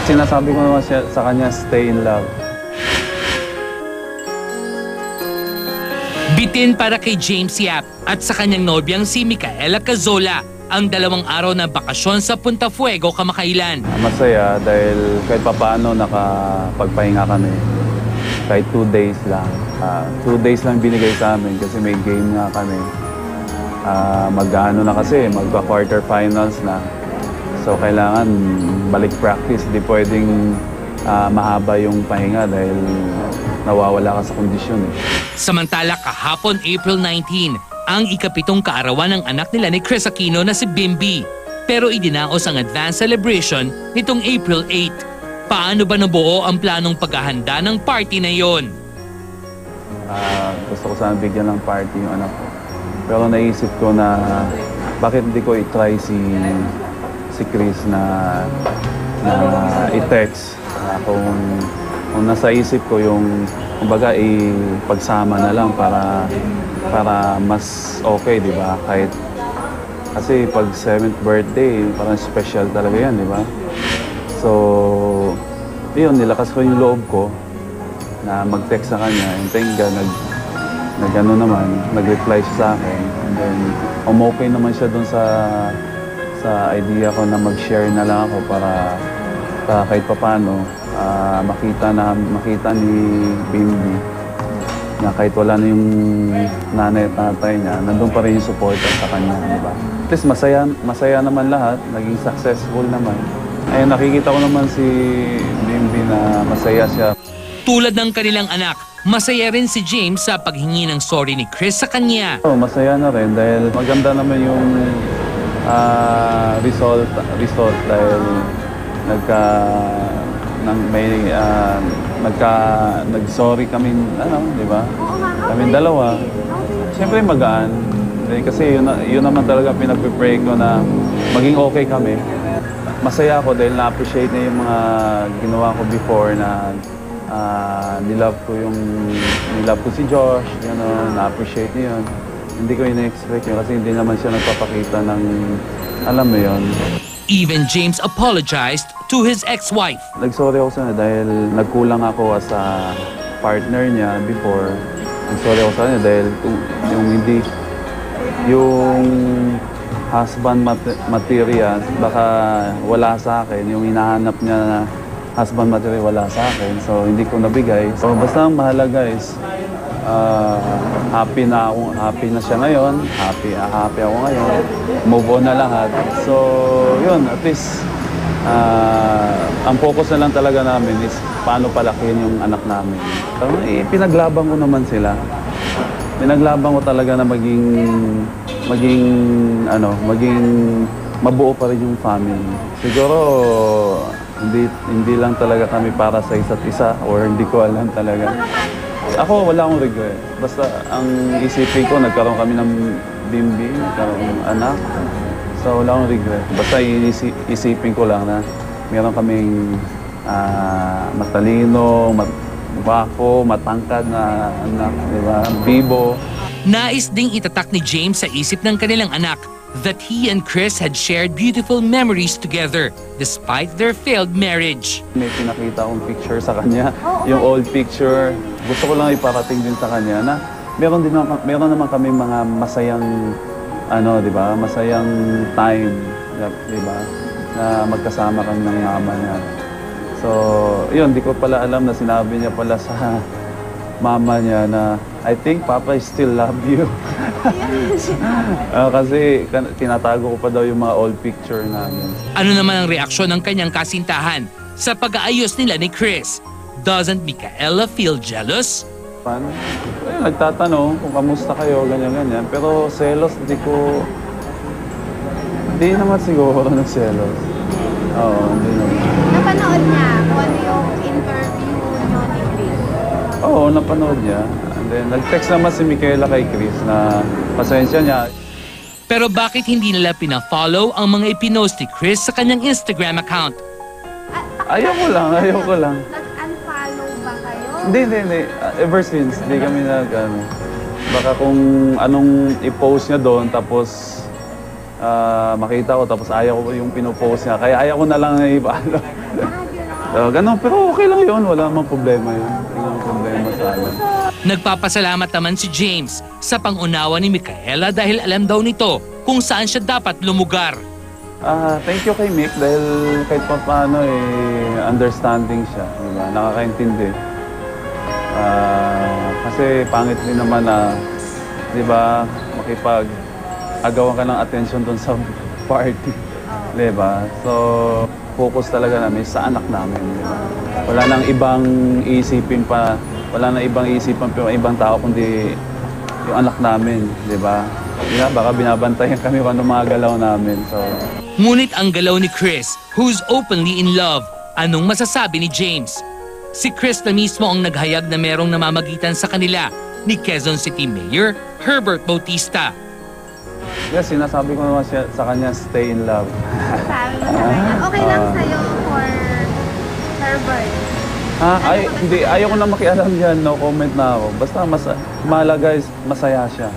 Sinasabi ko naman sa kanya, stay in love. Bitin para kay James Yap at sa kanyang nobyang si Micaela Cazola ang 2 araw na bakasyon sa Punta Fuego kamakailan. Masaya dahil kahit papaano nakapagpahinga kami. Kahit 2 days lang. 2 days lang binigay sa amin kasi may game nga kami. Mag-ano na kasi, magpa-quarter finals na. So kailangan balik practice. Di pwedeng mahaba yung pahinga dahil nawawala ka sa kondisyon. Samantala kahapon April 19, ang ika-7 kaarawan ng anak nila ni Chris Aquino na si Bimby. Pero idinaos ang advance celebration nitong April 8. Paano ba nabuo ang planong paghahanda ng party na yon? Gusto ko sana bigyan ng party yung anak ko. Pero naisip ko na bakit hindi ko i-try si Chris na i-text. Kung nasa isip ko yung kumbaga pagsama na lang para mas okay, di ba? Kahit kasi pag 7th birthday, parang special talaga yan, di ba? So, yun, nilakas ko yung loob ko na mag-text sa kanya. And thank God, nag-reply siya sa akin. And then, okay naman siya dun sa idea ko na mag-share na lang ako para kahit papaano makita ni Bimby na kahit wala na yung nanay at tatay niya, nandun pa rin yung support sa kanya, di ba? At least masaya naman lahat, naging successful naman. Ayun, nakikita ko naman si Bimby na masaya siya. Tulad ng kanilang anak, masaya rin si James sa paghingi ng sorry ni Chris sa kanya. Masaya na rin dahil maganda naman yung result dahil nag-sorry kami, di ba? Kaming dalawa. Siyempre magaan. Kasi yun naman talaga pinag-pray ko na maging okay kami. Masaya ako dahil na-appreciate na yung mga ginawa ko before na nilove ko si Josh, na-appreciate niya yun. Hindi ko ina-expect yun kasi hindi naman siya nagpapakita ng, alam mo yun. Even James apologized to his ex-wife. Nag-sorry ako sa kanya dahil nagkulang ako as a partner niya before. Nag-sorry ako sa kanya dahil yung husband material baka wala sa akin. Yung hinahanap niya na husband material wala sa akin. So hindi ko nabigay. So basta ang mahalaga is happy na siya ngayon, happy ako ngayon, move on na lahat. So, yun, at least, ang focus na lang talaga namin is paano palakihin yung anak namin. Pinaglaban ko naman sila. Pinaglaban ko talaga na maging mabuo pa rin yung family. Siguro, hindi lang talaga kami para sa isa't isa or hindi ko alam talaga. Ako, wala akong regret. Basta ang isipin ko, nagkaroon kami ng Bimby, nagkaroon ng anak. So, wala akong regret. Basta isipin ko lang na meron kaming matalino, bako, matangkad na anak, di ba? Bibo. Nais ding itatak ni James sa isip ng kanilang anak that he and Chris had shared beautiful memories together despite their failed marriage. May pinakita akong picture sa kanya, yung old picture. Gusto ko lang iparating din sa kanya na meron naman kami mga masayang di ba? Masayang time, di ba? Na magkasama kami ng mama niya. So, yun, di ko pala alam na sinabi niya pala sa mama niya na I think Papa still love you. Kasi tinatago ko pa daw yung mga old picture namin. Ano naman ang reaksyon ng kanyang kasintahan sa pag-aayos nila ni Chris? Doesn't Micaela feel jealous? Nagtatanong kung kamusta kayo, ganyan-ganyan. Pero selos, hindi naman siguro nagselos. Oo, hindi naman. Napanood niya kung ano yung interview niyo ni Chris? Oo, napanood niya. And then, nag-text naman si Micaela kay Chris na pasensya niya. Pero bakit hindi nila pina-follow ang mga ipinost ni Chris sa kanyang Instagram account? Ayaw ko lang. Nag-unfollow ba kayo? Hindi. Ever since, hindi kami baka kung anong i-post niya doon, tapos makita ko, tapos ayaw ko yung pinopost niya. Kaya ayaw ko na lang i-follow. Ganun, pero okay lang yun. Wala namang problema yun. Wala namang problema sa amin. Nagpapasalamat naman si James sa pangunawa ni Micaela dahil alam daw nito kung saan siya dapat lumugar. Thank you kay Mick dahil kahit pa paano understanding siya. Diba? Nakakaintindi. Kasi pangit din naman na, di ba, makipag-agawan ka ng attention doon sa party. Di ba? So, focus talaga namin sa anak namin. Di ba? Wala nang ibang isipin pa, wala nang ibang isipan pa ibang tao kundi yung anak namin. Di ba? Baka binabantayan kami kung ano mga galaw namin. So, Ngunit ang galaw ni Chris, who's openly in love, anong masasabi ni James? Si Chris na mismo ang naghayag na merong namamagitan sa kanila ni Quezon City Mayor Herbert Bautista. yes, sinasabi ko naman sa kanya, stay in love. Sabi mo sa kanya, okay lang sa'yo for Herbert. Hindi, ayaw ko na makialam dyan, no comment na ako. Basta mahalaga is masaya siya.